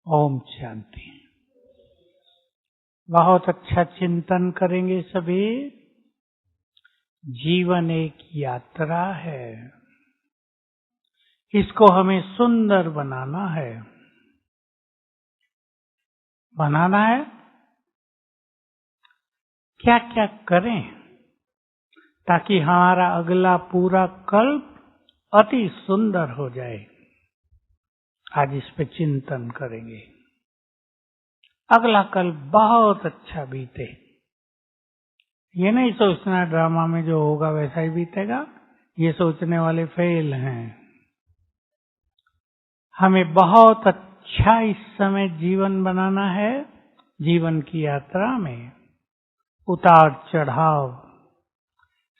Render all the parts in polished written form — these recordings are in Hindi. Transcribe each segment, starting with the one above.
ओम शांति। बहुत अच्छा चिंतन करेंगे सभी। जीवन एक यात्रा है, इसको हमें सुंदर बनाना है। क्या क्या करें ताकि हमारा अगला पूरा कल्प अति सुंदर हो जाए। आज इस पे चिंतन करेंगे। अगला कल्प बहुत अच्छा बीते। ये नहीं सोचना ड्रामा में जो होगा वैसा ही बीतेगा, ये सोचने वाले फेल हैं। हमें बहुत अच्छा इस समय जीवन बनाना है। जीवन की यात्रा में उतार चढ़ाव,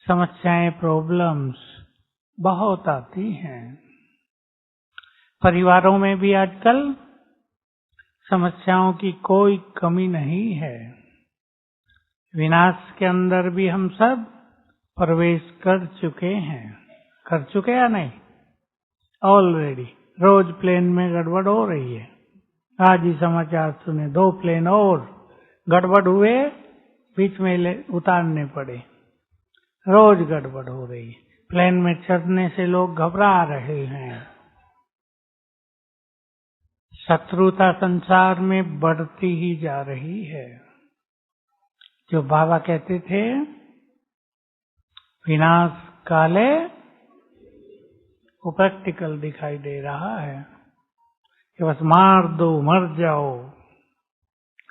समस्याएं, प्रॉब्लम्स बहुत आती हैं। परिवारों में भी आजकल समस्याओं की कोई कमी नहीं है। विनाश के अंदर भी हम सब प्रवेश कर चुके हैं। कर चुके या नहीं? ऑलरेडी रोज प्लेन में गड़बड़ हो रही है। आज ही समाचार सुने 2 प्लेन और गड़बड़ हुए, बीच में उतारने पड़े। रोज गड़बड़ हो रही है। प्लेन में चढ़ने से लोग घबरा रहे हैं। शत्रुता संसार में बढ़ती ही जा रही है। जो बाबा कहते थे विनाश काले, वो प्रैक्टिकल दिखाई दे रहा है कि बस मार दो, मर जाओ,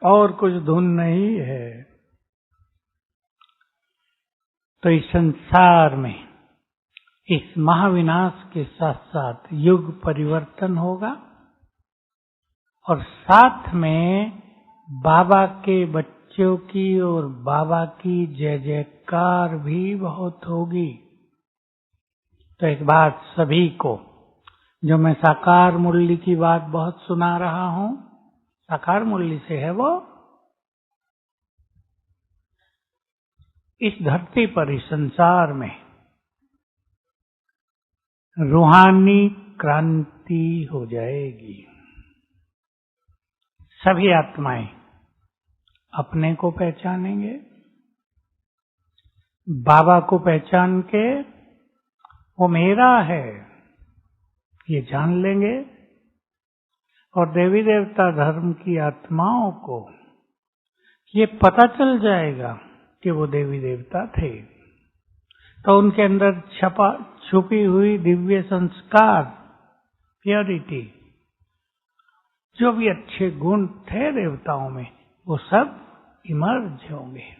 और कुछ धुन नहीं है। तो इस संसार में इस महाविनाश के साथ साथ युग परिवर्तन होगा और साथ में बाबा के बच्चों की और बाबा की जय जयकार भी बहुत होगी। तो एक बात सभी को, जो मैं साकार मुरली की बात बहुत सुना रहा हूं, साकार मुरली से है वो, इस धरती पर, इस संसार में रूहानी क्रांति हो जाएगी। सभी आत्माएं अपने को पहचानेंगे, बाबा को पहचान के वो मेरा है ये जान लेंगे, और देवी देवता धर्म की आत्माओं को ये पता चल जाएगा कि वो देवी देवता थे। तो उनके अंदर छुपी हुई दिव्य संस्कार, प्योरिटी, जो भी अच्छे गुण थे देवताओं में, वो सब इमर्ज होंगे।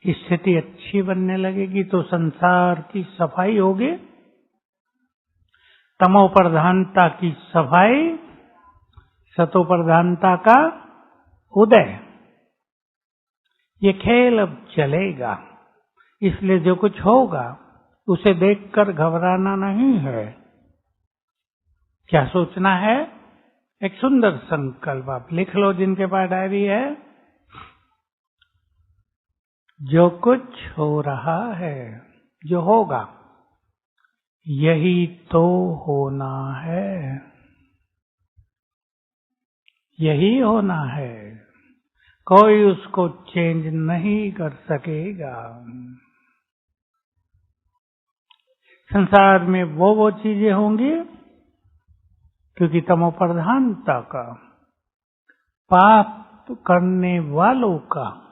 स्थिति अच्छी बनने लगेगी तो संसार की सफाई होगी। तमो प्रधानता की सफाई, सतो प्रधानता का उदय। ये खेल अब चलेगा। इसलिए जो कुछ होगा उसे देखकर घबराना नहीं है। क्या सोचना है? एक सुंदर संकल्प आप लिख लो, जिनके पास डायरी है। जो कुछ हो रहा है, जो होगा, यही तो होना है। यही होना है। कोई उसको चेंज नहीं कर सकेगा। संसार में वो चीजें होंगी क्योंकि तमो प्रधानता का, पाप करने वालों का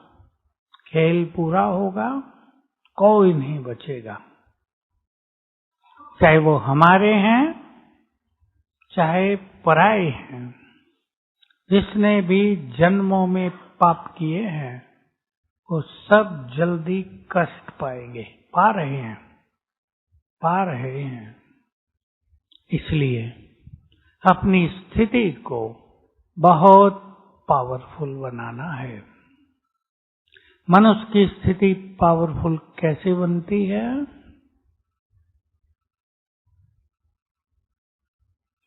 खेल पूरा होगा। कोई नहीं बचेगा, चाहे वो हमारे हैं चाहे पराए हैं। जिसने भी जन्मों में पाप किए हैं वो सब जल्दी कष्ट पाएंगे। पा रहे हैं। इसलिए अपनी स्थिति को बहुत पावरफुल बनाना है। मनुष्य की स्थिति पावरफुल कैसे बनती है?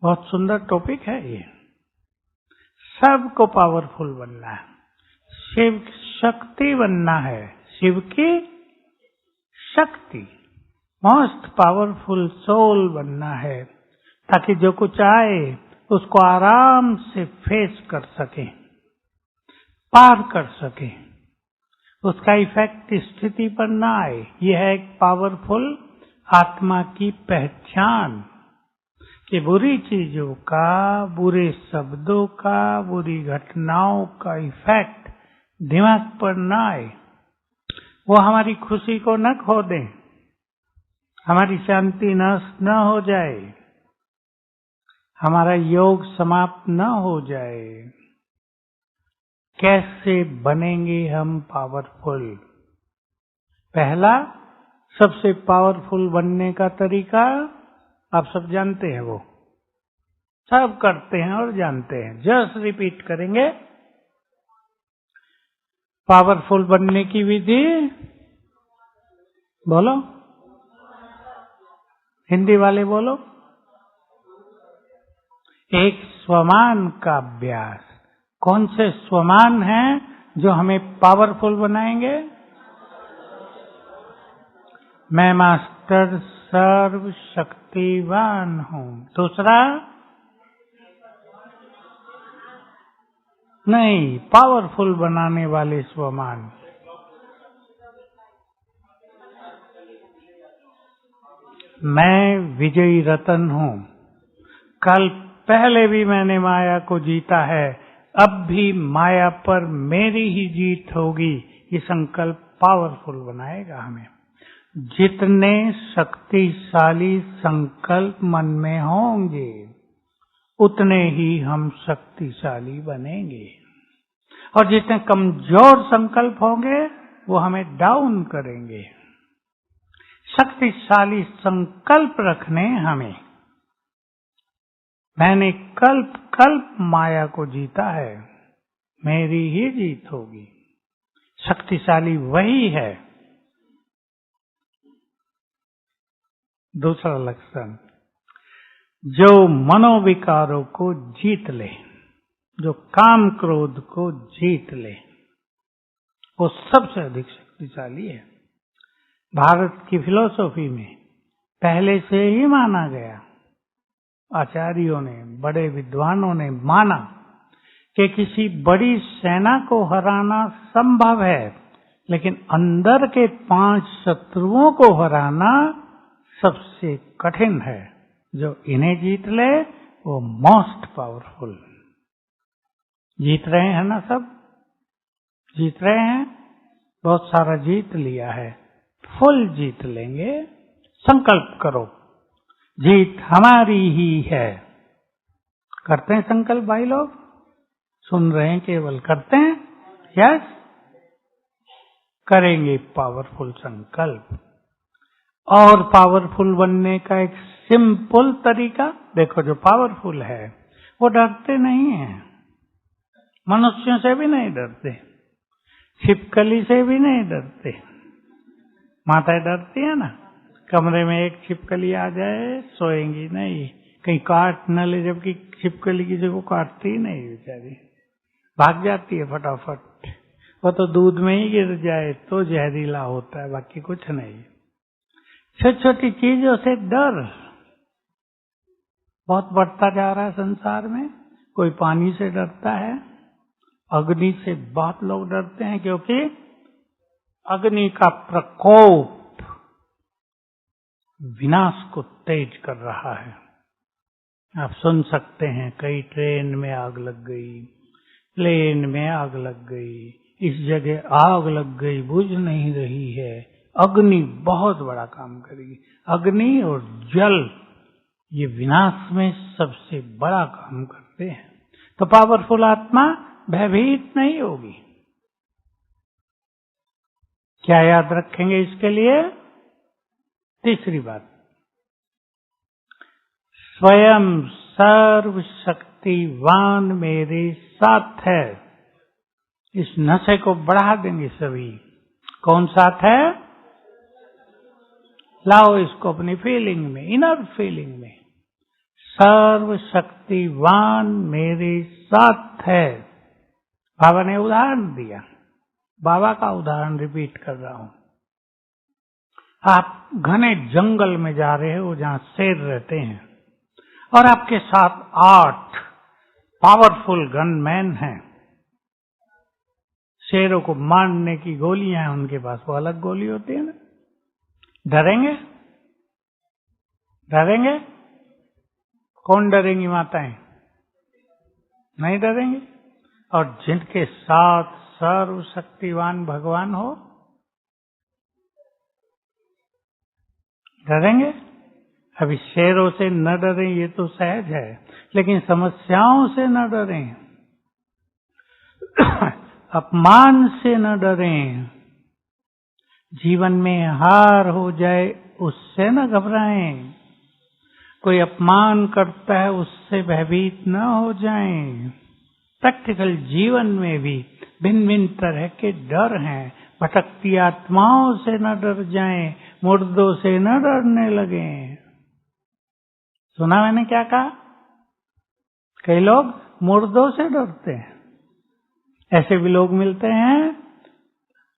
बहुत सुंदर टॉपिक है ये। सबको पावरफुल बनना है। शिव शक्ति बनना है। शिव की शक्ति, मोस्ट पावरफुल सोल बनना है, ताकि जो कुछ आए उसको आराम से फेस कर सके, पार कर सके, उसका इफेक्ट स्थिति पर ना आए। यह है एक पावरफुल आत्मा की पहचान कि बुरी चीजों का, बुरे शब्दों का, बुरी घटनाओं का इफेक्ट दिमाग पर ना आए, वो हमारी खुशी को न खो दे, हमारी शांति नष्ट न हो जाए, हमारा योग समाप्त न हो जाए। कैसे बनेंगे हम पावरफुल? पहला, सबसे पावरफुल बनने का तरीका आप सब जानते हैं, वो सब करते हैं और जानते हैं, जस्ट रिपीट करेंगे। पावरफुल बनने की विधि बोलो, हिंदी वाले बोलो। एक स्वमान का अभ्यास। कौन से स्वमान हैं जो हमें पावरफुल बनाएंगे? मैं मास्टर सर्व शक्तिवान हूं। दूसरा, नहीं, पावरफुल बनाने वाले स्वमान। मैं विजयी रतन हूं। कल पहले भी मैंने माया को जीता है, अब भी माया पर मेरी ही जीत होगी। ये संकल्प पावरफुल बनाएगा हमें। जितने शक्तिशाली संकल्प मन में होंगे, उतने ही हम शक्तिशाली बनेंगे, और जितने कमजोर संकल्प होंगे वो हमें डाउन करेंगे। शक्तिशाली संकल्प रखने हमें। मैंने कल्प कल्प माया को जीता है, मेरी ही जीत होगी। शक्तिशाली वही है। दूसरा लक्षण, जो मनोविकारों को जीत ले, जो काम क्रोध को जीत ले, वो सबसे अधिक शक्तिशाली है। भारत की फिलॉसफी में पहले से ही माना गया, आचार्यों ने, बड़े विद्वानों ने माना कि किसी बड़ी सेना को हराना संभव है, लेकिन अंदर के 5 शत्रुओं को हराना सबसे कठिन है। जो इन्हें जीत ले वो मोस्ट पावरफुल। जीत रहे हैं ना सब? जीत रहे हैं? बहुत सारा जीत लिया है, फुल जीत लेंगे। संकल्प करो, जीत हमारी ही है। करते हैं संकल्प भाई लोग? सुन रहे हैं केवल, करते हैं? यस, करेंगे पावरफुल संकल्प। और पावरफुल बनने का एक सिंपल तरीका देखो, जो पावरफुल है वो डरते नहीं हैं, मनुष्यों से भी नहीं डरते, छिपकली से भी नहीं डरते। माताएं डरती है ना, कमरे में एक छिपकली आ जाए सोएंगी नहीं, कहीं काट न ले, जबकि छिपकली किसी को काटती ही नहीं, बेचारी भाग जाती है फटाफट। वो तो दूध में ही गिर जाए तो जहरीला होता है, बाकी कुछ नहीं। छोटी छोटी चीजों से डर बहुत बढ़ता जा रहा है संसार में। कोई पानी से डरता है, अग्नि से बहुत लोग डरते हैं, क्योंकि अग्नि का प्रकोप विनाश को तेज कर रहा है। आप सुन सकते हैं, कई ट्रेन में आग लग गई, प्लेन में आग लग गई, इस जगह आग लग गई, बुझ नहीं रही है। अग्नि बहुत बड़ा काम करेगी। अग्नि और जल ये विनाश में सबसे बड़ा काम करते हैं। तो पावरफुल आत्मा भयभीत नहीं होगी। क्या याद रखेंगे इसके लिए? तीसरी बात, स्वयं सर्व शक्तिवान मेरे साथ है। इस नशे को बढ़ा देंगे सभी। कौन साथ है? लाओ इसको अपनी फीलिंग में, इनर फीलिंग में। सर्व शक्तिवान मेरे साथ है। बाबा ने उदाहरण दिया, बाबा का उदाहरण रिपीट कर रहा हूं। आप घने जंगल में जा रहे हो जहां शेर रहते हैं। और आपके साथ 8 पावरफुल गनमैन हैं। शेरों को मारने की गोलियां हैं उनके पास, वो अलग गोली होती है ना। डरेंगे? डरेंगे? कौन डरेंगी? माताएं नहीं डरेंगे। और जिनके साथ सर्वशक्तिवान भगवान हो, डरेंगे? अभी शेरों से न डरें ये तो सहज है, लेकिन समस्याओं से न डरें, अपमान से न डरें, जीवन में हार हो जाए उससे न घबराएं, कोई अपमान करता है उससे भयभीत न हो जाएं। प्रैक्टिकल जीवन में भी भिन्न भिन्न तरह के डर हैं। भटकती आत्माओं से न डर जाएं, मुर्दों से न डरने लगें। सुना मैंने क्या कहा? कई लोग मुर्दों से डरते हैं। ऐसे भी लोग मिलते हैं,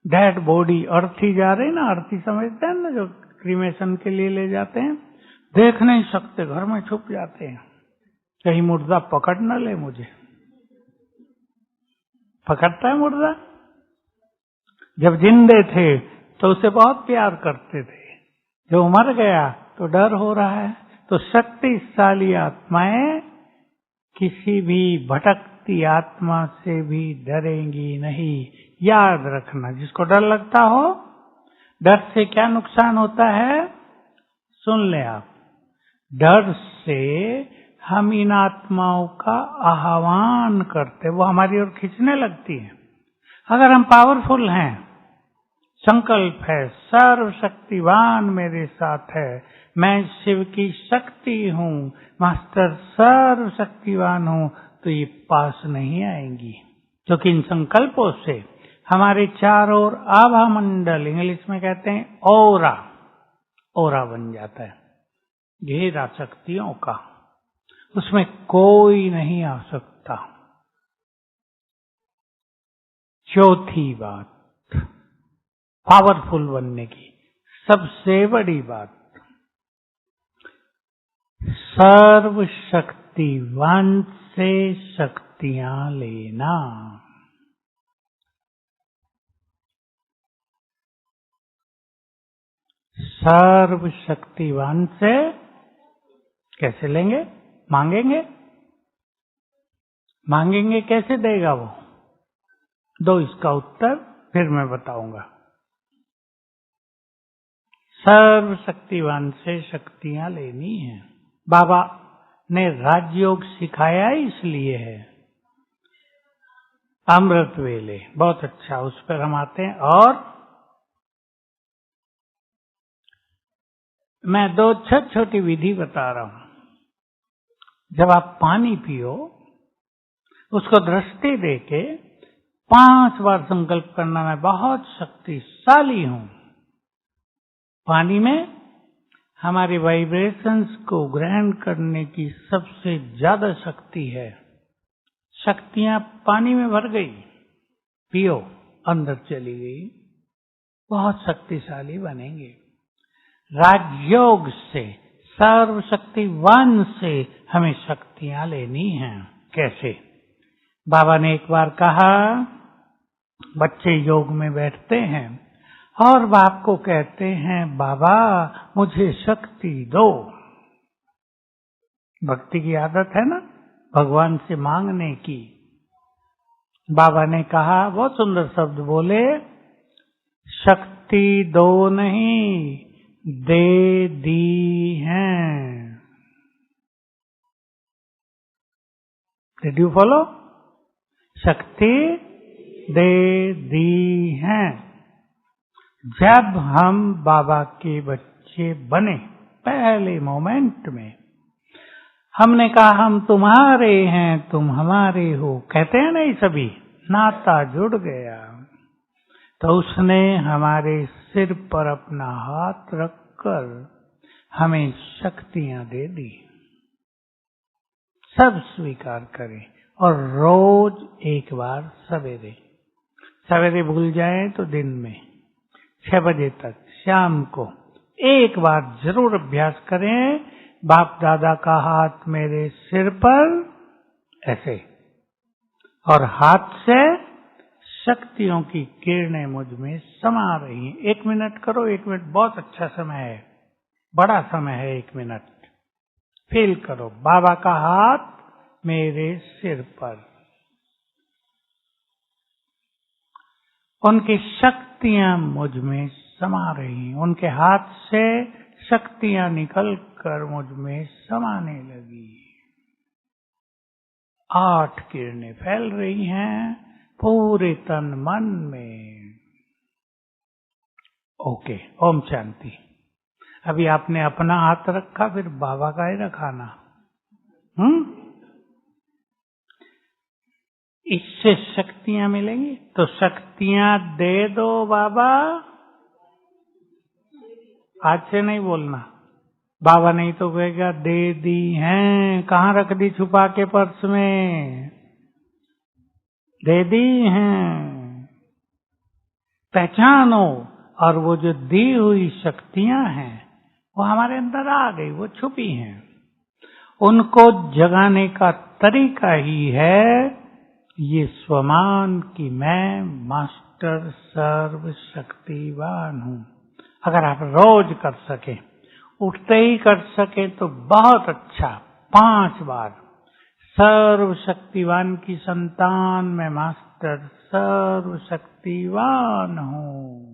डेड बॉडी, अर्थी जा रहे ना, अर्थी समझते हैं ना, जो क्रीमेशन के लिए ले जाते हैं, देख नहीं सकते, घर में छुप जाते हैं, कहीं मुर्दा पकड़ न ले मुझे। पकड़ता है मुर्दा? जब जिंदे थे तो उसे बहुत प्यार करते थे, जो मर गया तो डर हो रहा है। तो शक्तिशाली आत्माएं किसी भी भटकती आत्मा से भी डरेंगी नहीं। याद रखना, जिसको डर लगता हो, डर से क्या नुकसान होता है सुन ले आप। डर से हम इन आत्माओं का आह्वान करते, वो हमारी ओर खींचने लगती है। अगर हम पावरफुल हैं, संकल्प है सर्वशक्तिवान मेरे साथ है, मैं शिव की शक्ति हूँ, मास्टर सर्वशक्तिवान हूँ, तो ये पास नहीं आएंगी। क्योंकि इन संकल्पों से हमारे चारों ओर आभा मंडल, इंग्लिश में कहते हैं ओरा, ओरा बन जाता है, घेरा शक्तियों का, उसमें कोई नहीं आ सकता। चौथी बात, पावरफुल बनने की सबसे बड़ी बात, सर्वशक्तिवान से शक्तियां लेना। सर्वशक्तिवान से कैसे लेंगे? मांगेंगे? मांगेंगे कैसे देगा वो? दो इसका उत्तर फिर मैं बताऊंगा। सर्वशक्तिवान से शक्तियां लेनी है। बाबा ने राजयोग सिखाया इसलिए है। अमृत वेले बहुत अच्छा, उस पर हम आते हैं। और मैं 2 छोटी विधि बता रहा हूं। जब आप पानी पियो, उसको दृष्टि देके 5 बार संकल्प करना, मैं बहुत शक्तिशाली हूं। पानी में हमारे वाइब्रेशंस को ग्रहण करने की सबसे ज्यादा शक्ति है। शक्तियां पानी में भर गई, पियो, अंदर चली गई, बहुत शक्तिशाली बनेंगे। राजयोग से, सर्वशक्तिवान से हमें शक्तियां लेनी हैं। कैसे? बाबा ने एक बार कहा, बच्चे योग में बैठते हैं और बाप को कहते हैं, बाबा मुझे शक्ति दो। भक्ति की आदत है ना भगवान से मांगने की। बाबा ने कहा, बहुत सुंदर शब्द बोले, शक्ति दो नहीं, दे दी हैं। Did you follow? शक्ति दे दी हैं। जब हम बाबा के बच्चे बने, पहले मोमेंट में हमने कहा, हम तुम्हारे हैं, तुम हमारे हो, कहते हैं नहीं सभी, नाता जुड़ गया। तो उसने हमारे सिर पर अपना हाथ रखकर हमें शक्तियां दे दी। सब स्वीकार करें और रोज एक बार सवेरे, सवेरे भूल जाए तो दिन में 6 बजे तक, शाम को एक बार जरूर अभ्यास करें बाप दादा का हाथ मेरे सिर पर ऐसे, और हाथ से शक्तियों की किरणें मुझ में समा रही हैं। 1 मिनट करो, 1 मिनट बहुत अच्छा समय है, बड़ा समय है 1 मिनट। फील करो बाबा का हाथ मेरे सिर पर, उनकी शक्तियां मुझ में समा रही हैं, उनके हाथ से शक्तियां निकल कर मुझ में समाने लगी। 8 किरणें फैल रही हैं पूरे तन मन में। ओके, ओम शांति। अभी आपने अपना हाथ रखा, फिर बाबा का ही रखाना। इससे शक्तियां मिलेंगी, तो शक्तियां दे दो बाबा। आज से नहीं बोलना, बाबा नहीं तो कहेगा दे दी हैं, कहाँ रख दी छुपा के पर्स में, दे दी हैं। पहचानो, और वो जो दी हुई शक्तियां हैं वो हमारे अंदर आ गई, वो छुपी हैं। उनको जगाने का तरीका ही है ये स्वमान कि मैं मास्टर सर्व शक्तिवान हूं। अगर आप रोज कर सके, उठते ही कर सके तो बहुत अच्छा। 5 बार, सर्व शक्तिवान की संतान मैं मास्टर सर्व शक्तिवान हूं,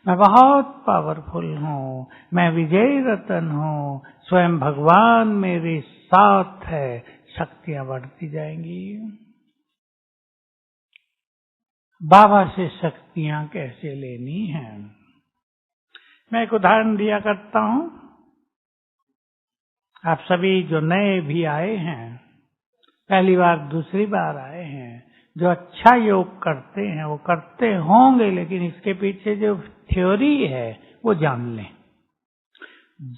मैं बहुत पावरफुल हूं, मैं विजयी रतन हूं, स्वयं भगवान मेरे साथ है। शक्तियां बढ़ती जाएंगी। बाबा से शक्तियां कैसे लेनी है, मैं एक उदाहरण दिया करता हूं। आप सभी जो नए भी आए हैं, पहली बार दूसरी बार आए हैं, जो अच्छा योग करते हैं वो करते होंगे, लेकिन इसके पीछे जो थ्योरी है वो जान लें।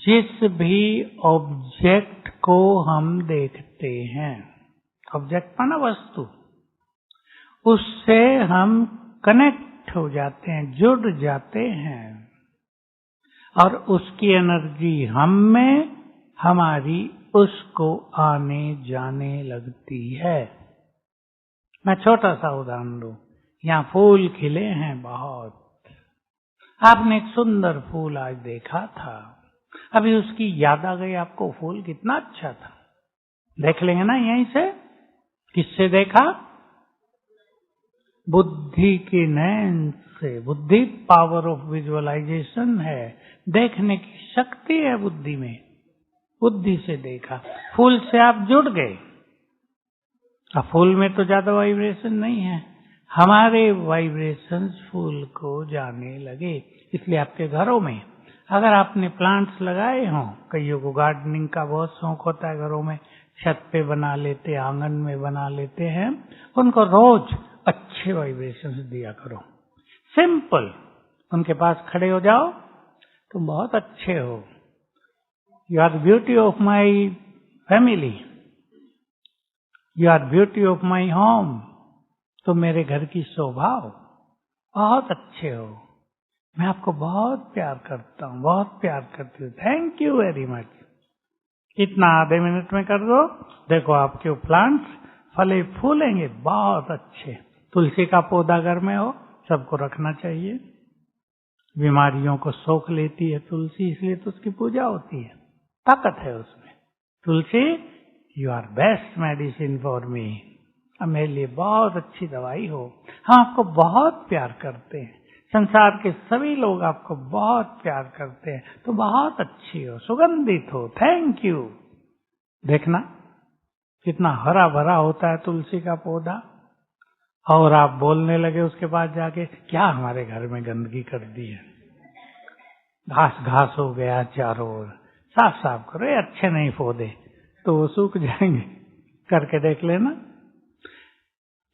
जिस भी ऑब्जेक्ट को हम देखते हैं, ऑब्जेक्ट माना वस्तु, उससे हम कनेक्ट हो जाते हैं, जुड़ जाते हैं, और उसकी एनर्जी हम में, हमारी उसको आने जाने लगती है। मैं छोटा सा उदाहरण दूं, यहाँ फूल खिले हैं बहुत, आपने एक सुंदर फूल आज देखा था, अभी उसकी याद आ गई आपको, फूल कितना अच्छा था। देख लेंगे ना यहीं से, किससे देखा? बुद्धि के नयन से। बुद्धि पावर ऑफ विजुअलाइजेशन है, देखने की शक्ति है बुद्धि में, बुद्धि से देखा। फूल से आप जुड़ गए। अब फूल में तो ज्यादा वाइब्रेशन नहीं है, हमारे वाइब्रेशंस फूल को जाने लगे। इसलिए आपके घरों में अगर आपने प्लांट्स लगाए हों, कईयों को गार्डनिंग का बहुत शौक होता है, घरों में छत पे बना लेते, आंगन में बना लेते हैं, उनको रोज अच्छे वाइब्रेशंस दिया करो। सिंपल, उनके पास खड़े हो जाओ, तुम बहुत अच्छे हो, you are beauty of my family, you are beauty of my home, तुम मेरे घर की शोभा हो, बहुत अच्छे हो, मैं आपको बहुत प्यार करता हूँ, बहुत प्यार करती हूँ, थैंक यू वेरी मच। इतना आधे मिनट में कर दो, देखो आपके प्लांट्स फले फूलेंगे बहुत अच्छे। तुलसी का पौधा घर में हो, सबको रखना चाहिए। बीमारियों को सोख लेती है तुलसी, इसलिए तो उसकी पूजा होती है, ताकत है उसमें। Tulsi, you are best medicine for me, अब मेरे लिए बहुत अच्छी दवाई हो। हम आपको बहुत प्यार करते हैं, संसार के सभी लोग आपको बहुत प्यार करते हैं, तो बहुत अच्छी हो, सुगंधित हो, थैंक यू। देखना कितना हरा भरा होता है तुलसी का पौधा। और आप बोलने लगे उसके बाद जाके, क्या हमारे घर में गंदगी कर दी है, घास घास हो गया चारों ओर, साफ साफ करो, ये अच्छे नहीं पौधे, तो वो सूख जाएंगे। करके देख लेना,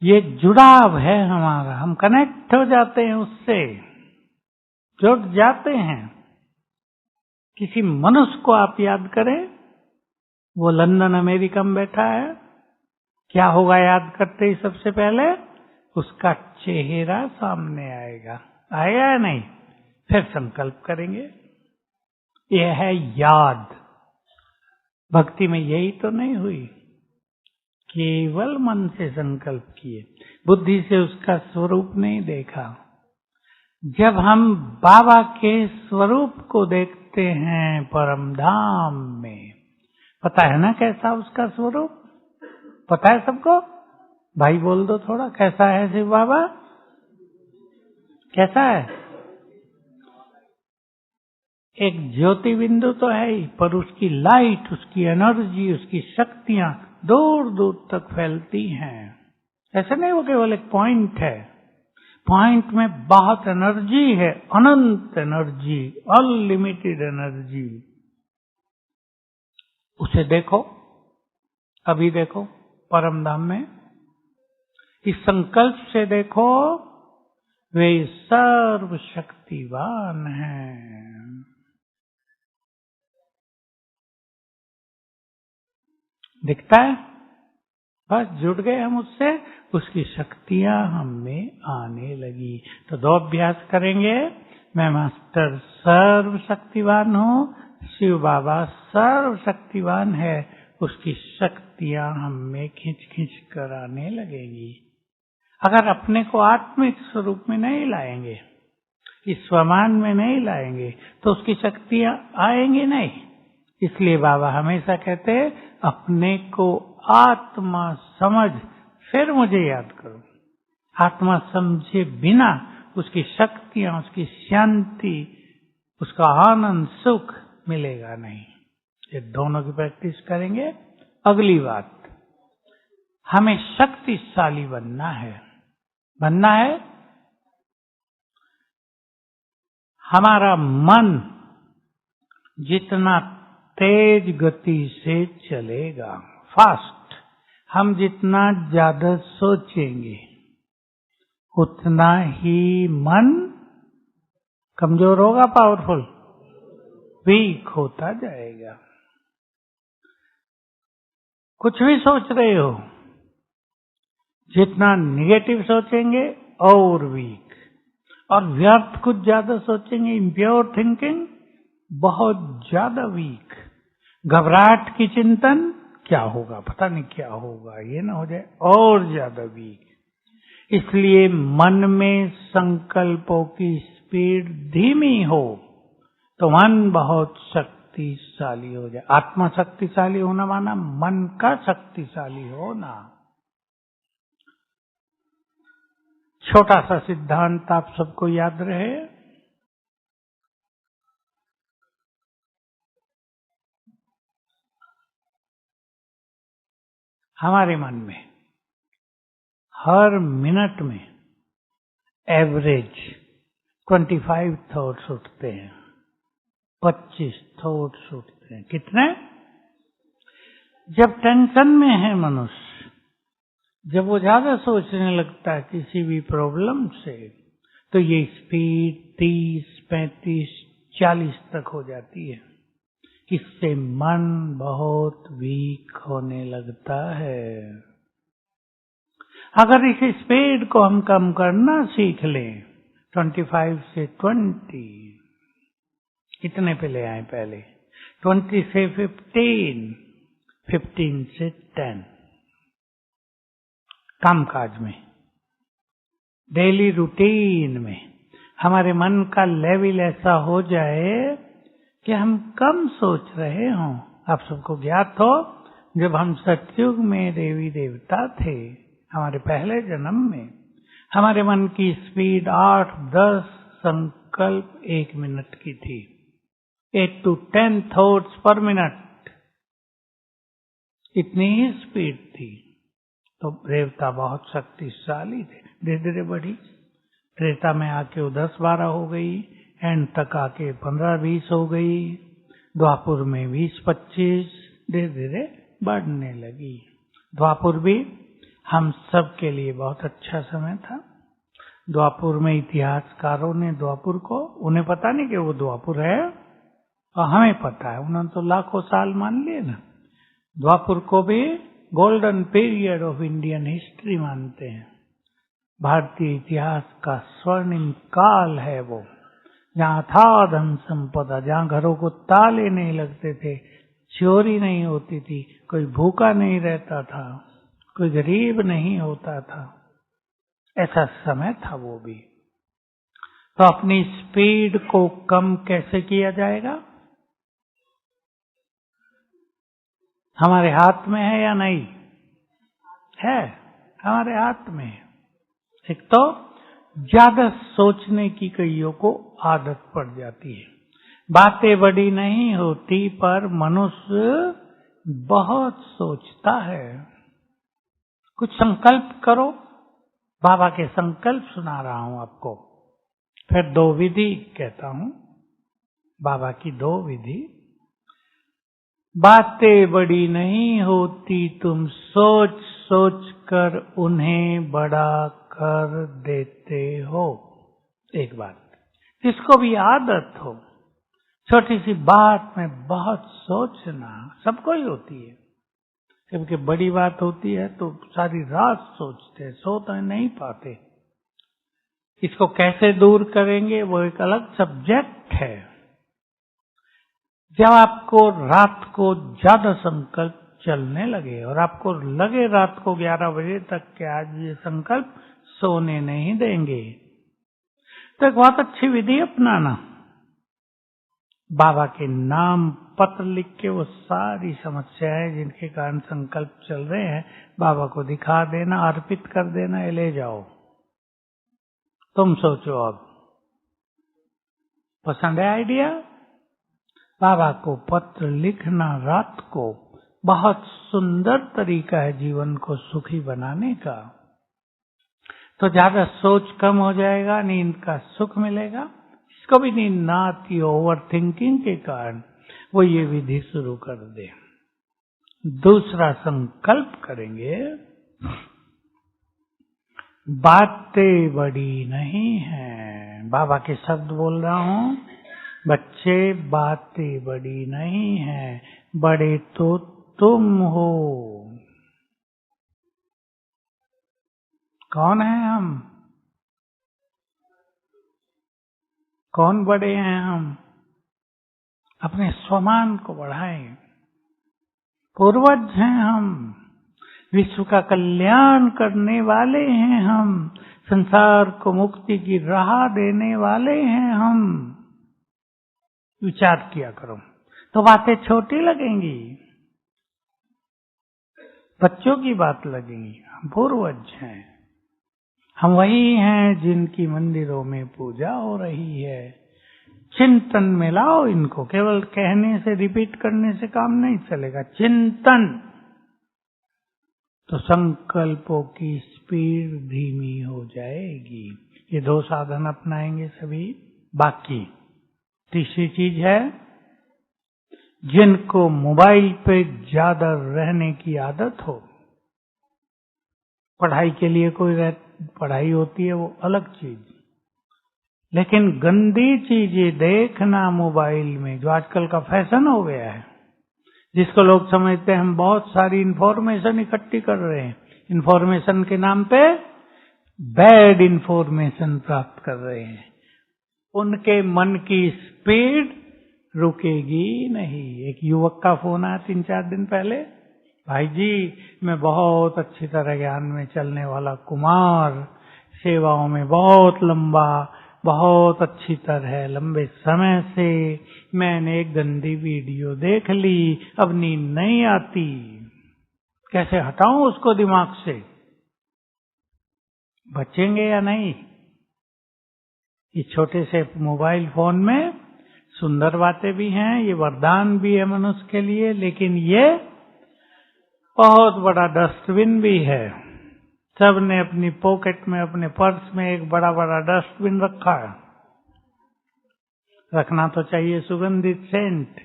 ये जुड़ाव है हमारा, हम कनेक्ट हो जाते हैं उससे, जुड़ जाते हैं। किसी मनुष्य को आप याद करें, वो लंदन अमेरिका में बैठा है, क्या होगा याद करते ही सबसे पहले? उसका चेहरा सामने आएगा, आएगा या नहीं? फिर संकल्प करेंगे, यह है याद। भक्ति में यही तो नहीं हुई, केवल मन से संकल्प किए, बुद्धि से उसका स्वरूप नहीं देखा। जब हम बाबा के स्वरूप को देखते हैं परम धाम में, पता है ना कैसा उसका स्वरूप? पता है सबको? भाई बोल दो थोड़ा, कैसा है शिव बाबा? कैसा है? एक ज्योति बिंदु तो है ही, पर उसकी लाइट, उसकी एनर्जी, उसकी शक्तियां दूर दूर तक फैलती हैं। ऐसा नहीं वो केवल एक पॉइंट है, पॉइंट में बहुत एनर्जी है, अनंत एनर्जी, अनलिमिटेड एनर्जी। उसे देखो, अभी देखो परम धाम में, इस संकल्प से देखो, वे सर्वशक्तिवान हैं। दिखता है? बस जुड़ गए हम उससे, उसकी शक्तियां हम में आने लगी। तो 2 अभ्यास करेंगे। मैं मास्टर सर्वशक्तिवान हूँ, शिव बाबा सर्वशक्तिवान है, उसकी शक्तियां हम में खींच खींच कर आने लगेगी। अगर अपने को आत्मिक स्वरूप में नहीं लाएंगे, इस स्वमान में नहीं लाएंगे, तो उसकी शक्तियां आएंगी नहीं। इसलिए बाबा हमेशा कहते हैं, अपने को आत्मा समझ फिर मुझे याद करो। आत्मा समझे बिना उसकी शक्तियां, उसकी शांति, उसका आनंद, सुख मिलेगा नहीं। ये दोनों की प्रैक्टिस करेंगे। अगली बात, हमें शक्तिशाली बनना है। बनना है, हमारा मन जितना तेज गति से चलेगा, फास्ट, हम जितना ज्यादा सोचेंगे, उतना ही मन कमजोर होगा, पावरफुल, वीक होता जाएगा। कुछ भी सोच रहे हो, जितना निगेटिव सोचेंगे और वीक, और व्यर्थ कुछ ज्यादा सोचेंगे, इम्प्योर थिंकिंग, बहुत ज्यादा वीक। घबराहट की चिंतन, क्या होगा, पता नहीं क्या होगा, ये ना हो जाए, और ज्यादा वीक। इसलिए मन में संकल्पों की स्पीड धीमी हो तो मन बहुत शक्तिशाली हो जाए। आत्मा शक्तिशाली होना माना मन का शक्तिशाली होना। छोटा सा सिद्धांत आप सबको याद रहे, हमारे मन में हर मिनट में एवरेज 25 थॉट्स उठते हैं, 25 थॉट्स उठते हैं। कितने? जब टेंशन में है मनुष्य, जब वो ज्यादा सोचने लगता है किसी भी प्रॉब्लम से, तो ये स्पीड 30, 35, 40 तक हो जाती है। इससे मन बहुत वीक होने लगता है। अगर इस स्पीड को हम कम करना सीख लें, 25 से 20, कितने पे ले आए पहले, 20 से 15, 15 से 10, काम काज में, डेली रूटीन में हमारे मन का लेवल ऐसा हो जाए कि हम कम सोच रहे हों। आप सबको ज्ञात हो, जब हम सतयुग में देवी देवता थे, हमारे पहले जन्म में, हमारे मन की स्पीड 8-10 संकल्प 1 मिनट की थी, 8 to 10 थॉट्स पर मिनट, इतनी ही स्पीड थी। तो देवता बहुत शक्तिशाली थे। धीरे धीरे बढ़ी, त्रेता में आके वो 10-12 हो गई, एंड तक आके 15-20 हो गई, द्वापुर में 20-25, धीरे धीरे बढ़ने लगी। द्वापुर भी हम सब के लिए बहुत अच्छा समय था। द्वापुर में इतिहासकारों ने द्वापुर को, उन्हें पता नहीं कि वो द्वापुर है, और हमें पता है, उन्होंने तो लाखों साल मान लिए ना। द्वापुर को भी golden period of Indian history मानते हैं। भारतीय इतिहास का स्वर्णिम काल है वो, जहाँ था धन संपदा, जहाँ घरों को ताले नहीं लगते थे, चोरी नहीं होती थी, कोई भूखा नहीं रहता था, कोई गरीब नहीं होता था। ऐसा समय था वो भी। तो अपनी स्पीड को कम कैसे किया जाएगा? हमारे हाथ में है या नहीं है? हमारे हाथ में है। एक तो ज्यादा सोचने की कईयों को आदत पड़ जाती है। बातें बड़ी नहीं होती पर मनुष्य बहुत सोचता है। कुछ संकल्प करो। बाबा के संकल्प सुना रहा हूं आपको। फिर 2 विधि कहता हूं, बाबा की 2 विधि। बातें बड़ी नहीं होती, तुम सोच सोच कर उन्हें बड़ा कर देते हो। एक बात, जिसको भी आदत हो छोटी सी बात में बहुत सोचना, सबको ही होती है। क्योंकि बड़ी बात होती है तो सारी रात सोचते, सो तो नहीं पाते। इसको कैसे दूर करेंगे वो एक अलग सब्जेक्ट है। जब आपको रात को ज्यादा संकल्प चलने लगे और आपको लगे रात को 11 बजे तक के आज ये संकल्प सोने नहीं देंगे, तो एक बहुत अच्छी विधि अपनाना। बाबा के नाम पत्र लिख के वो सारी समस्याएं जिनके कारण संकल्प चल रहे हैं बाबा को दिखा देना, अर्पित कर देना, ये ले जाओ। तुम सोचो अब। पसंद है आइडिया? बाबा को पत्र लिखना रात को बहुत सुंदर तरीका है जीवन को सुखी बनाने का। तो ज्यादा सोच कम हो जाएगा, नींद का सुख मिलेगा। जिसको भी नींद ना आती हो ओवर थिंकिंग के कारण, वो ये विधि शुरू कर दे। दूसरा संकल्प करेंगे, बातें बड़ी नहीं हैं। बाबा के शब्द बोल रहा हूं, बच्चे बातें बड़ी नहीं हैं, बड़े तो तुम हो। कौन है हम? कौन बड़े हैं हम? अपने स्वमान को बढ़ाएं। पूर्वज हैं हम, विश्व का कल्याण करने वाले हैं हम, संसार को मुक्ति की राह देने वाले हैं हम। विचार किया करो तो बातें छोटी लगेंगी, बच्चों की बात लगेंगी। हम पूर्वज हैं, हम वही हैं जिनकी मंदिरों में पूजा हो रही है। चिंतन में लाओ इनको, केवल कहने से, रिपीट करने से काम नहीं चलेगा। चिंतन, तो संकल्पों की स्पीड धीमी हो जाएगी। ये 2 साधन अपनाएंगे सभी। बाकी तीसरी चीज है, जिनको मोबाइल पे ज्यादा रहने की आदत हो, पढ़ाई के लिए कोई पढ़ाई होती है वो अलग चीज, लेकिन गंदी चीजें देखना मोबाइल में, जो आजकल का फैशन हो गया है, जिसको लोग समझते हैं हम बहुत सारी इंफॉर्मेशन इकट्ठी कर रहे हैं, इंफॉर्मेशन के नाम पे बैड इंफॉर्मेशन प्राप्त कर रहे हैं। उनके मन की स्पीड रुकेगी नहीं। एक युवक का फोन आया 3-4 दिन पहले, भाई जी मैं बहुत अच्छी तरह ज्ञान में चलने वाला कुमार, सेवाओं में बहुत लंबा, बहुत अच्छी तरह लंबे समय से मैंने एक गंदी वीडियो देख ली, अब नींद नहीं आती, कैसे हटाऊं उसको दिमाग से? बचेंगे या नहीं? इस छोटे से मोबाइल फोन में सुंदर बातें भी हैं, ये वरदान भी है मनुष्य के लिए, लेकिन ये बहुत बड़ा डस्टबिन भी है। सब ने अपनी पॉकेट में, अपने पर्स में एक बड़ा बड़ा डस्टबिन रखा है। रखना तो चाहिए सुगंधित सेंट,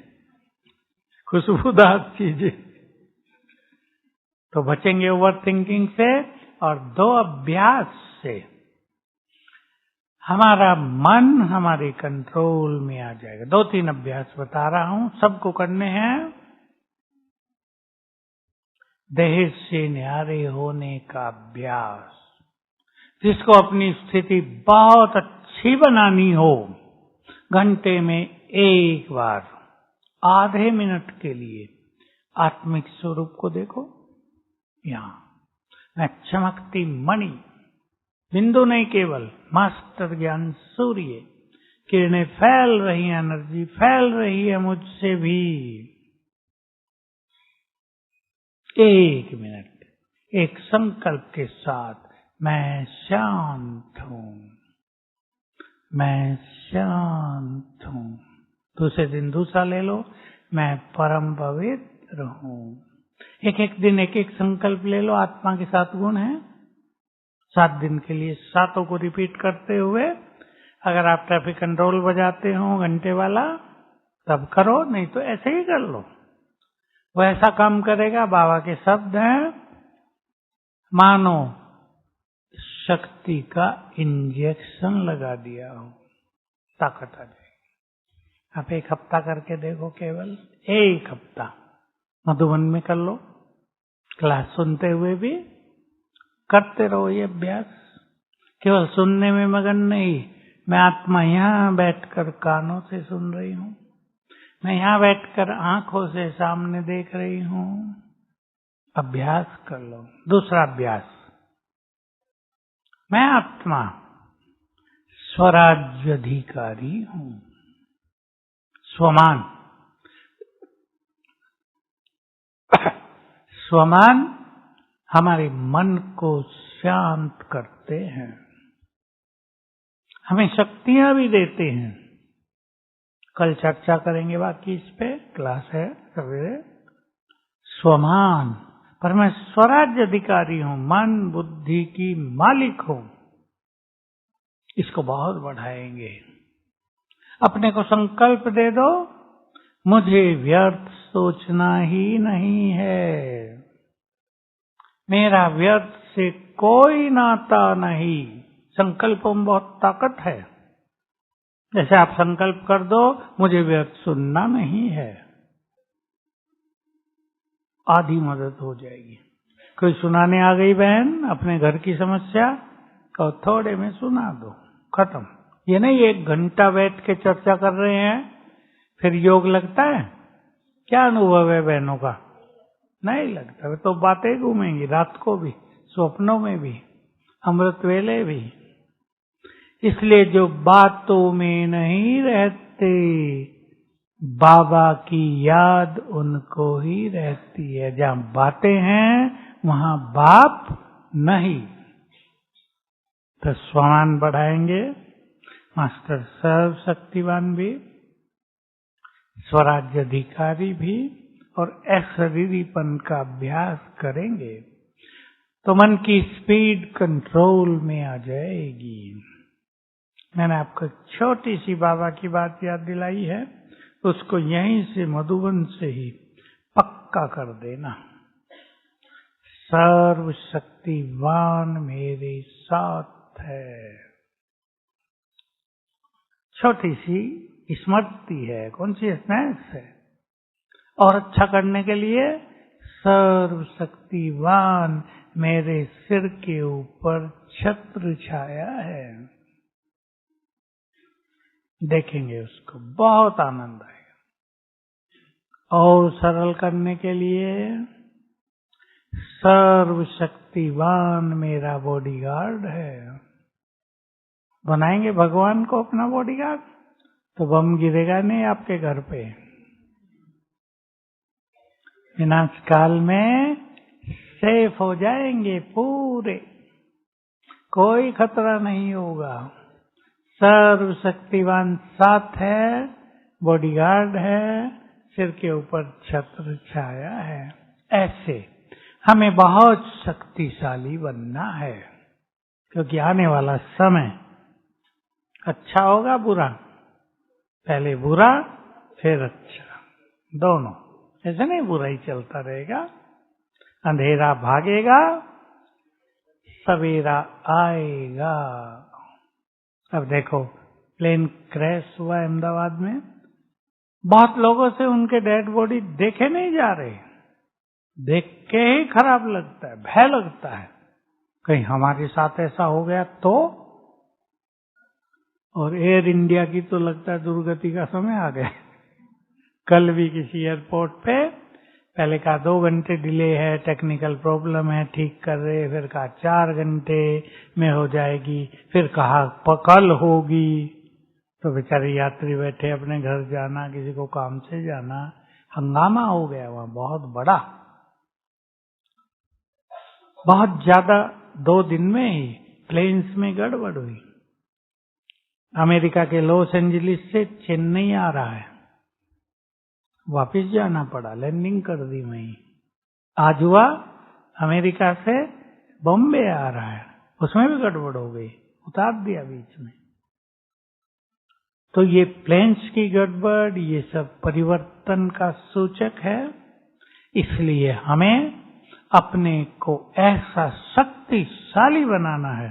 खुशबूदार चीजें। तो बचेंगे ओवर थिंकिंग से, और 2 अभ्यास से हमारा मन हमारे कंट्रोल में आ जाएगा। 2-3 अभ्यास बता रहा हूं, सबको करने हैं। देह से न्यारे होने का अभ्यास, जिसको अपनी स्थिति बहुत अच्छी बनानी हो, घंटे में 1 बार आधे मिनट के लिए आत्मिक स्वरूप को देखो। यहां मैं चमकती मणि, बिंदु नहीं केवल, मास्टर ज्ञान सूर्य, किरणें फैल रही हैं, एनर्जी फैल रही है मुझसे भी। 1 मिनट एक संकल्प के साथ, मैं शांत हूं, मैं शांत हूं। दूसरे दिन दूसरा ले लो, मैं परम पवित्र हूं। एक दिन एक संकल्प ले लो। आत्मा के 7 गुण हैं, 7 दिन के लिए 7 को रिपीट करते हुए, अगर आप ट्रैफिक कंट्रोल बजाते हो घंटे वाला तब करो, नहीं तो ऐसे ही कर लो, वो ऐसा काम करेगा। बाबा के शब्द हैं, मानो शक्ति का इंजेक्शन लगा दिया हो, ताकत आ जाएगी। आप 1 हफ्ता करके देखो, केवल 1 हफ्ता मधुबन में कर लो, क्लास सुनते हुए भी करते रहो ये अभ्यास। केवल सुनने में मगन नहीं, मैं आत्मा यहां बैठकर कानों से सुन रही हूं, मैं यहां बैठकर आंखों से सामने देख रही हूं। अभ्यास कर लो। दूसरा अभ्यास, मैं आत्मा स्वराज्याधिकारी हूं। स्वमान, स्वमान हमारे मन को शांत करते हैं, हमें शक्तियां भी देते हैं। कल चर्चा करेंगे बाकी इस पे, क्लास है सवेरे। स्वमान, पर मैं स्वराज्य अधिकारी हूं, मन बुद्धि की मालिक हूं। इसको बहुत बढ़ाएंगे। अपने को संकल्प दे दो, मुझे व्यर्थ सोचना ही नहीं है, मेरा व्यर्थ से कोई नाता नहीं। संकल्पों में बहुत ताकत है। जैसे आप संकल्प कर दो, मुझे व्यर्थ सुनना नहीं है, आधी मदद हो जाएगी। कोई सुनाने आ गई बहन अपने घर की समस्या, को थोड़े में सुना दो, खत्म। ये नहीं 1 घंटा बैठ के चर्चा कर रहे हैं फिर योग लगता है। क्या अनुभव है बहनों का? नहीं लगता। तो बातें घूमेंगी रात को भी, स्वप्नों में भी, अमृत वेले भी। इसलिए जो बातों में नहीं रहते, बाबा की याद उनको ही रहती है। जहां बातें हैं वहां बाप नहीं। तो स्वमान बढ़ाएंगे, मास्टर सर्व शक्तिवान भी, स्वराज्य अधिकारी भी, और अशरीरीपन का अभ्यास करेंगे तो मन की स्पीड कंट्रोल में आ जाएगी। मैंने आपको एक छोटी सी बाबा की बात याद दिलाई है, उसको यहीं से मधुबन से ही पक्का कर देना। सर्वशक्तिवान मेरे साथ है। छोटी सी स्मृति है, कौन सी स्नैक्स है। और अच्छा करने के लिए, सर्वशक्तिवान मेरे सिर के ऊपर छत्र छाया है। देखेंगे उसको, बहुत आनंद आएगा। और सरल करने के लिए, सर्वशक्तिवान मेरा बॉडीगार्ड है। बनाएंगे भगवान को अपना बॉडीगार्ड तो बम गिरेगा नहीं आपके घर पे। विनाश काल में सेफ हो जाएंगे पूरे, कोई खतरा नहीं होगा। सर्वशक्तिवान साथ है, बॉडीगार्ड है, सिर के ऊपर छत्र छाया है। ऐसे हमें बहुत शक्तिशाली बनना है, क्योंकि आने वाला समय अच्छा होगा बुरा, पहले बुरा फिर अच्छा, दोनों। ऐसे नहीं बुरा ही चलता रहेगा, अंधेरा भागेगा सवेरा आएगा। अब देखो, प्लेन क्रैश हुआ अहमदाबाद में, बहुत लोगों से उनके डेड बॉडी देखे नहीं जा रहे, देख के ही खराब लगता है, भय लगता है कहीं हमारे साथ ऐसा हो गया तो। और एयर इंडिया की तो लगता है दुर्गति का समय आ गया। कल भी किसी एयरपोर्ट पे पहले कहा 2 घंटे डिले है, टेक्निकल प्रॉब्लम है, ठीक कर रहे, फिर कहा 4 घंटे में हो जाएगी, फिर कहा कल होगी। तो बेचारे यात्री बैठे अपने घर जाना, किसी को काम से जाना, हंगामा हो गया वहां बहुत बड़ा, बहुत ज्यादा। 2 दिन में ही प्लेन्स में गड़बड़ हुई। अमेरिका के लॉस एंजलिस से चेन्नई आ रहा है, वापस जाना पड़ा, लैंडिंग कर दी वहीं। आज हुआ अमेरिका से बॉम्बे आ रहा है, उसमें भी गड़बड़ हो गई, उतार दिया बीच में। तो ये प्लेन्स की गड़बड़, ये सब परिवर्तन का सूचक है। इसलिए हमें अपने को ऐसा शक्तिशाली बनाना है।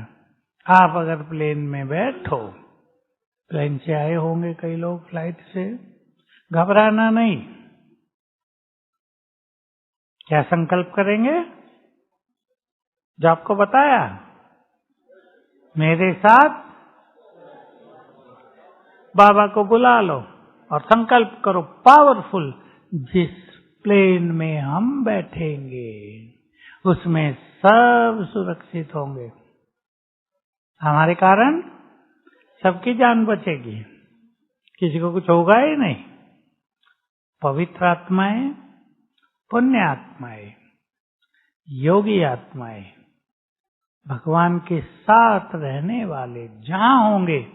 आप अगर प्लेन में बैठो, प्लेन से आए होंगे कई लोग, फ्लाइट से, घबराना नहीं। क्या संकल्प करेंगे जो आपको बताया? मेरे साथ बाबा को बुला लो और संकल्प करो पावरफुल, जिस प्लेन में हम बैठेंगे उसमें सब सुरक्षित होंगे, हमारे कारण सबकी जान बचेगी, किसी को कुछ होगा ही नहीं। पवित्र आत्माएं, पुण्य आत्माएं, योगी आत्माएं, भगवान के साथ रहने वाले जहां होंगे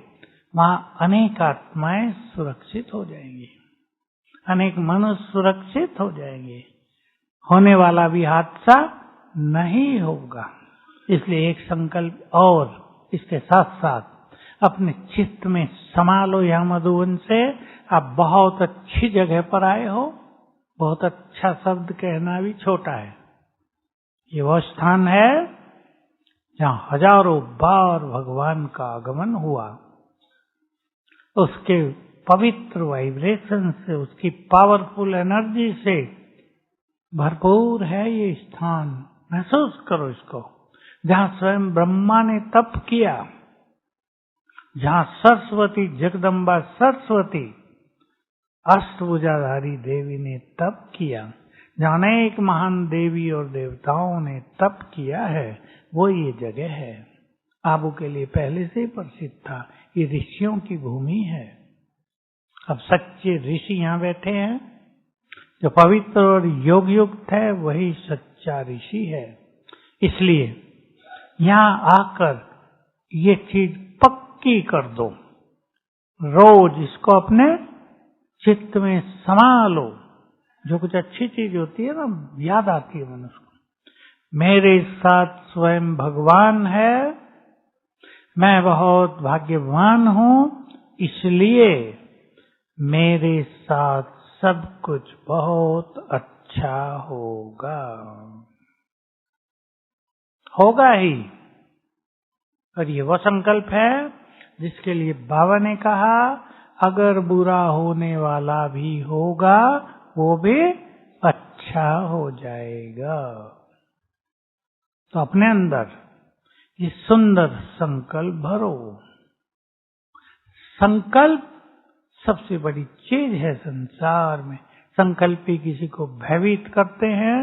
वहां अनेक आत्माएं सुरक्षित हो जाएंगी, अनेक मनुष्य सुरक्षित हो जाएंगे, होने वाला भी हादसा नहीं होगा। इसलिए एक संकल्प और इसके साथ साथ अपने चित्त में समा लो। यहां मधुबन से आप बहुत अच्छी जगह पर आए हो। बहुत अच्छा शब्द कहना भी छोटा है। ये वो स्थान है जहां हजारों बार भगवान का आगमन हुआ। उसके पवित्र वाइब्रेशन से, उसकी पावरफुल एनर्जी से भरपूर है ये स्थान। महसूस करो इसको। जहां स्वयं ब्रह्मा ने तप किया, जहां सरस्वती, जगदम्बा सरस्वती अष्टभुजाधारी देवी ने तप किया, जहां अनेक महान देवी और देवताओं ने तप किया है, वो ये जगह है। आबू के लिए पहले से ही प्रसिद्ध था। ये ऋषियों की भूमि है। अब सच्चे ऋषि यहाँ बैठे हैं। जो पवित्र और योग युक्त है वही सच्चा ऋषि है। इसलिए यहाँ आकर ये चीज पक्की कर दो। रोज इसको अपने चित्त में समा लो। जो कुछ अच्छी चीज होती है ना, याद आती है मनुष्य को। मेरे साथ स्वयं भगवान है, मैं बहुत भाग्यवान हूं, इसलिए मेरे साथ सब कुछ बहुत अच्छा होगा। होगा ही। और ये वो संकल्प है जिसके लिए बाबा ने कहा, अगर बुरा होने वाला भी होगा वो भी अच्छा हो जाएगा। तो अपने अंदर ये सुंदर संकल्प भरो। संकल्प सबसे बड़ी चीज है संसार में। संकल्प ही किसी को भयभीत करते हैं,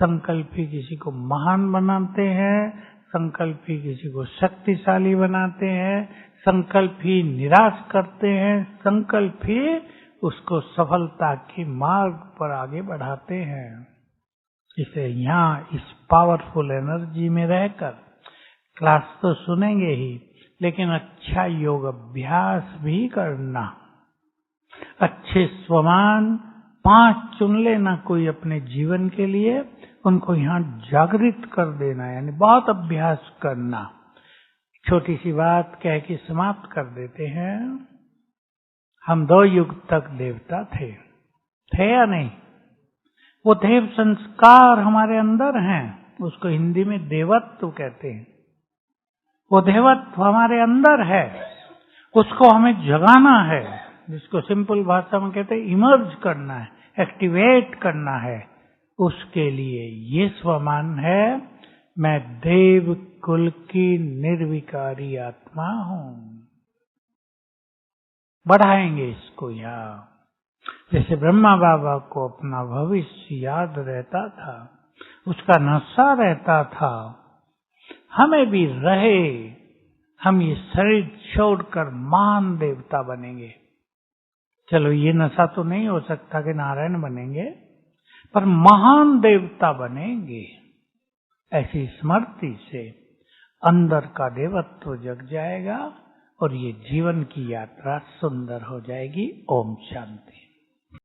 संकल्प ही किसी को महान बनाते हैं, संकल्प ही किसी को शक्तिशाली बनाते हैं, संकल्प ही निराश करते हैं, संकल्प ही उसको सफलता के मार्ग पर आगे बढ़ाते हैं। इसे यहाँ इस पावरफुल एनर्जी में रहकर क्लास तो सुनेंगे ही, लेकिन अच्छा योग अभ्यास भी करना। अच्छे स्वमान 5 चुन लेना कोई अपने जीवन के लिए, उनको यहाँ जागृत कर देना, यानी बहुत अभ्यास करना। छोटी सी बात कह के समाप्त कर देते हैं। हम 2 युग तक देवता थे या नहीं? वो देव संस्कार हमारे अंदर हैं, उसको हिंदी में देवत्व कहते हैं। वो देवत्व हमारे अंदर है, उसको हमें जगाना है, जिसको सिंपल भाषा में कहते हैं इमर्ज करना है, एक्टिवेट करना है। उसके लिए ये स्वमान है, मैं देव कुल की निर्विकारी आत्मा हूं। बढ़ाएंगे इसको यहाँ। जैसे ब्रह्मा बाबा को अपना भविष्य याद रहता था, उसका नशा रहता था, हमें भी रहे, हम ये शरीर छोड़कर महान देवता बनेंगे। चलो ये नशा तो नहीं हो सकता कि नारायण बनेंगे, पर महान देवता बनेंगे। ऐसी स्मृति से अंदर का देवत्व जग जाएगा और ये जीवन की यात्रा सुंदर हो जाएगी। ओम शांति।